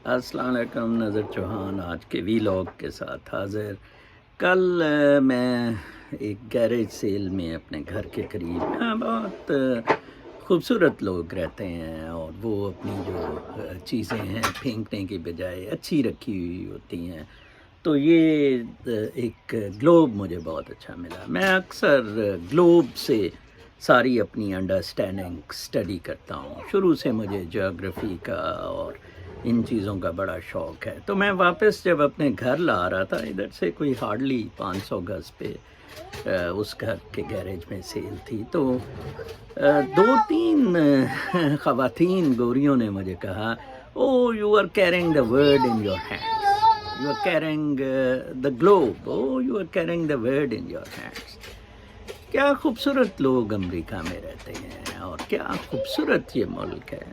السلام علیکم، نظر چوہان آج کے ویلاگ کے ساتھ حاضر۔ کل میں ایک گیریج سیل میں اپنے گھر کے قریب بہت خوبصورت لوگ رہتے ہیں اور وہ اپنی جو چیزیں ہیں پھینکنے کی بجائے اچھی رکھی ہوئی ہوتی ہیں، تو یہ ایک گلوب مجھے بہت اچھا ملا۔ میں اکثر گلوب سے ساری اپنی انڈرسٹینڈنگ اسٹڈی کرتا ہوں۔ شروع سے مجھے جیوگرافی کا اور ان چیزوں کا بڑا شوق ہے، تو میں واپس جب اپنے گھر لا رہا تھا، ادھر سے کوئی ہارڈلی 500 گز پہ اس گھر کے گیریج میں سیل تھی، تو دو تین خواتین گوریوں نے مجھے کہا، oh you are carrying the world in your hand, you are carrying the globe, oh you are carrying the world in your hands. کیا خوبصورت لوگ امریکہ میں رہتے ہیں اور کیا خوبصورت یہ ملک ہے۔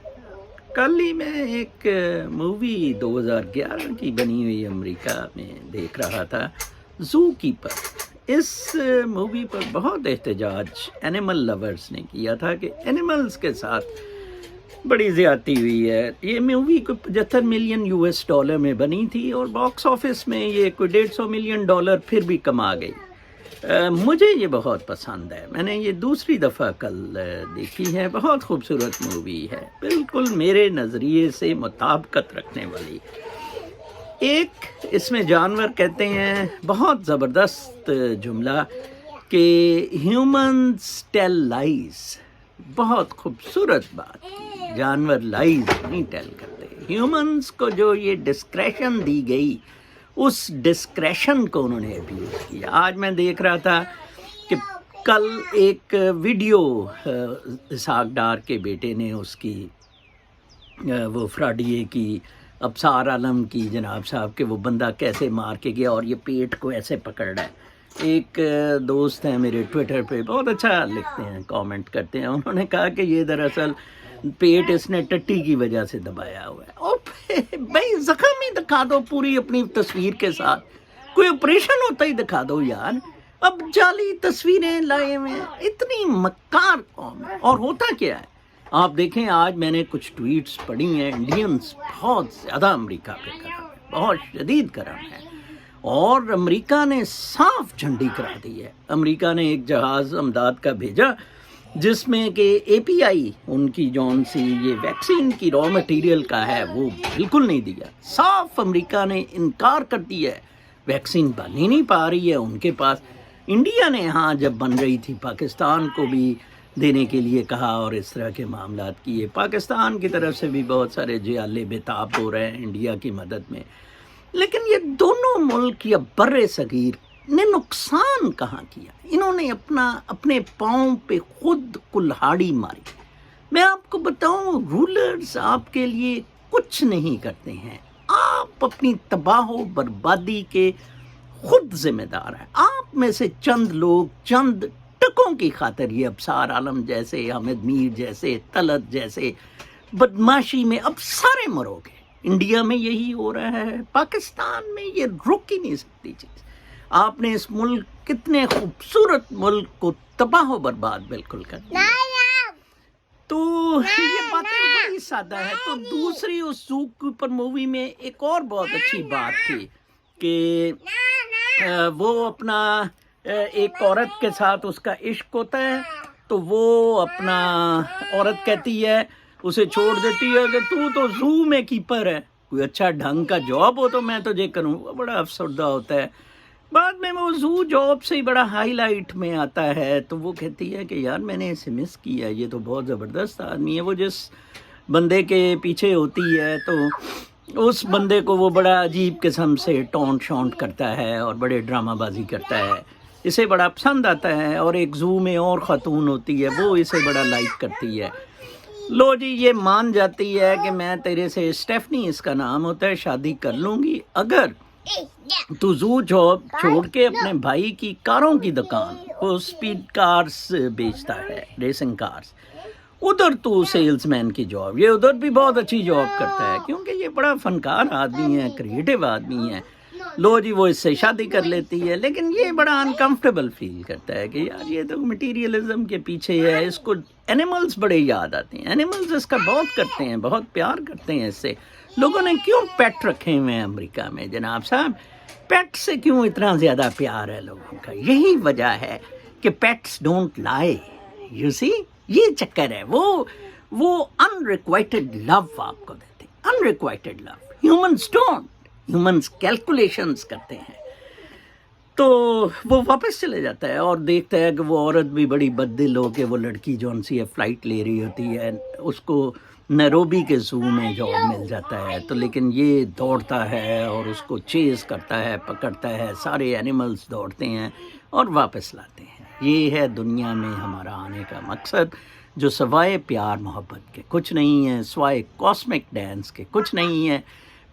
کل ہی میں ایک مووی 2011 کی بنی ہوئی امریکہ میں دیکھ رہا تھا، زو کیپر۔ اس مووی پر بہت احتجاج اینیمل لورز نے کیا تھا کہ اینیملز کے ساتھ بڑی زیادتی ہوئی ہے۔ یہ مووی کو 75 ملین US ڈالر میں بنی تھی اور باکس آفس میں یہ کوئی 150 ملین ڈالر پھر بھی کما گئی۔ مجھے یہ بہت پسند ہے، میں نے یہ دوسری دفعہ کل دیکھی ہے۔ بہت خوبصورت مووی ہے، بالکل میرے نظریے سے مطابقت رکھنے والی۔ ایک اس میں جانور کہتے ہیں، بہت زبردست جملہ، کہ ہیومنز ٹیل لائز۔ بہت خوبصورت بات کی، جانور لائز نہیں ٹیل کرتے۔ ہیومنز کو جو یہ ڈسکریشن دی گئی، اس ڈسکریشن کو انہوں نے ابیوز کیا۔ آج میں دیکھ رہا تھا کہ کل ایک ویڈیو اسحاق ڈار کے بیٹے نے اس کی وہ فراڈیے کی، ابصار عالم کی، جناب صاحب کہ وہ بندہ کیسے مار کے گیا اور یہ پیٹ کو ایسے پکڑ رہا ہے۔ ایک دوست ہیں میرے ٹویٹر پہ، بہت اچھا لکھتے ہیں، کامنٹ کرتے ہیں، انہوں نے کہا کہ یہ دراصل پیٹ اس نے ٹٹی کی وجہ سے دبایا ہوا ہے۔ اور بھائی زخم ہی دکھا دو پوری اپنی تصویر کے ساتھ، کوئی آپریشن ہوتا ہی دکھا دو یار۔ اب جعلی تصویریں لائے ہوئے ہیں، اتنی مکار قوم ہے۔ اور ہوتا کیا ہے آپ دیکھیں، آج میں نے کچھ ٹویٹس پڑھی ہیں، انڈینز بہت زیادہ امریکہ پہ کرم ہے، بہت شدید کرم ہے، اور امریکہ نے صاف جھنڈی کرا دی ہے۔ امریکہ نے ایک جہاز امداد کا بھیجا جس میں کہ اے پی آئی ان کی جون سی یہ ویکسین کی را مٹیریل کا ہے وہ بالکل نہیں دیا۔ صاف امریکہ نے انکار کر دیا ہے، ویکسین بن ہی نہیں پا رہی ہے ان کے پاس۔ انڈیا نے ہاں جب بن رہی تھی پاکستان کو بھی دینے کے لیے کہا اور اس طرح کے معاملات کیے۔ پاکستان کی طرف سے بھی بہت سارے جیالے بےتاب ہو رہے ہیں انڈیا کی مدد میں، لیکن یہ دونوں ملک یا بر صغیر نے نقصان کہاں کیا؟ انہوں نے اپنے پاؤں پہ خود کلہاڑی ماری۔ میں آپ کو بتاؤں، رولرز آپ کے لیے کچھ نہیں کرتے ہیں، آپ اپنی تباہ و بربادی کے خود ذمہ دار ہیں۔ آپ میں سے چند لوگ چند ٹکوں کی خاطر یہ ابصار عالم جیسے، حامد میر جیسے، طلعت جیسے بدماشی میں اب سارے مرو گے۔ انڈیا میں یہی ہو رہا ہے، پاکستان میں یہ رک ہی نہیں سکتی چیز۔ آپ نے اس ملک، کتنے خوبصورت ملک کو تباہ و برباد بالکل کر دیا۔ تو یہ باتیں بڑی سادہ ہے۔ تو دوسری اس زو کیپر مووی میں ایک اور بہت اچھی بات تھی کہ وہ اپنا ایک عورت کے ساتھ اس کا عشق ہوتا ہے، تو وہ اپنا عورت کہتی ہے، اسے چھوڑ دیتی ہے کہ تو زو میں کیپر ہے، کوئی اچھا ڈھنگ کا جاب ہو تو میں تجھے کروں۔ وہ بڑا افسردہ ہوتا ہے۔ بعد میں وہ زو جاب سے ہی بڑا ہائی لائٹ میں آتا ہے، تو وہ کہتی ہے کہ یار میں نے اسے مس کیا، یہ تو بہت زبردست آدمی ہے۔ وہ جس بندے کے پیچھے ہوتی ہے تو اس بندے کو وہ بڑا عجیب قسم سے ٹونٹ شونٹ کرتا ہے اور بڑے ڈرامہ بازی کرتا ہے، اسے بڑا پسند آتا ہے۔ اور ایک زو میں اور خاتون ہوتی ہے، وہ اسے بڑا لائک کرتی ہے۔ لو جی، یہ مان جاتی ہے کہ میں تیرے سے، اسٹیفنی اس کا نام ہوتا ہے، شادی کر لوں گی اگر تو زو جاب چھوڑ کے اپنے بھائی کی کاروں کی دکان، وہ سپیڈ کارز بیچتا ہے، ریسنگ کارز، ادھر تو سیلز مین کی جاب، یہ ادھر بھی بہت اچھی جاب کرتا ہے کیونکہ یہ بڑا فنکار آدمی ہے، کریٹو آدمی ہے۔ لو جی، وہ اس سے شادی کر لیتی ہے، لیکن یہ بڑا انکمفرٹیبل فیل کرتا ہے کہ یار یہ تو مٹیریلزم کے پیچھے ہے، اس کو اینیملز بڑے یاد آتے ہیں، اینیملز اس کا بہت کرتے ہیں، بہت پیار کرتے ہیں اس سے۔ لوگوں نے کیوں پیٹ رکھے ہوئے ہیں امریکہ میں جناب صاحب؟ پیٹ سے کیوں اتنا زیادہ پیار ہے لوگوں کا؟ یہی وجہ ہے کہ پیٹس ڈونٹ لائی، یو سی، یہ چکر ہے. وہ انریکوائٹڈ لو آپ کو دیتے ہیں، انریکوائٹڈ لو. ہیومنس ڈونٹ، ہیومنس کیلکولیشنس کرتے ہیں. تو وہ واپس چلے جاتا ہے اور دیکھتا ہے کہ وہ عورت بھی بڑی بددل ہو کے وہ لڑکی جون سی ہے فلائٹ لے رہی ہوتی ہے، اس کو نیروبی کے زو میں جاب مل جاتا ہے. تو لیکن یہ دوڑتا ہے اور اس کو چیز کرتا ہے، پکڑتا ہے، سارے اینیملز دوڑتے ہیں اور واپس لاتے ہیں. یہ ہے دنیا میں ہمارا آنے کا مقصد، جو سوائے پیار محبت کے کچھ نہیں ہے، سوائے کاسمک ڈانس کے کچھ نہیں ہے.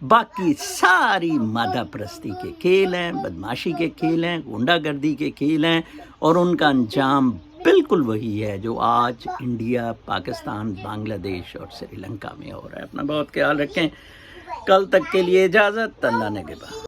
باقی ساری مادہ پرستی کے کھیل ہیں، بدماشی کے کھیل ہیں، غنڈہ گردی کے کھیل ہیں، اور ان کا انجام بالکل وہی ہے جو آج انڈیا، پاکستان، بنگلہ دیش اور سری لنکا میں ہو رہا ہے. اپنا بہت خیال رکھیں. کل تک کے لیے اجازت، اللہ نگہبان.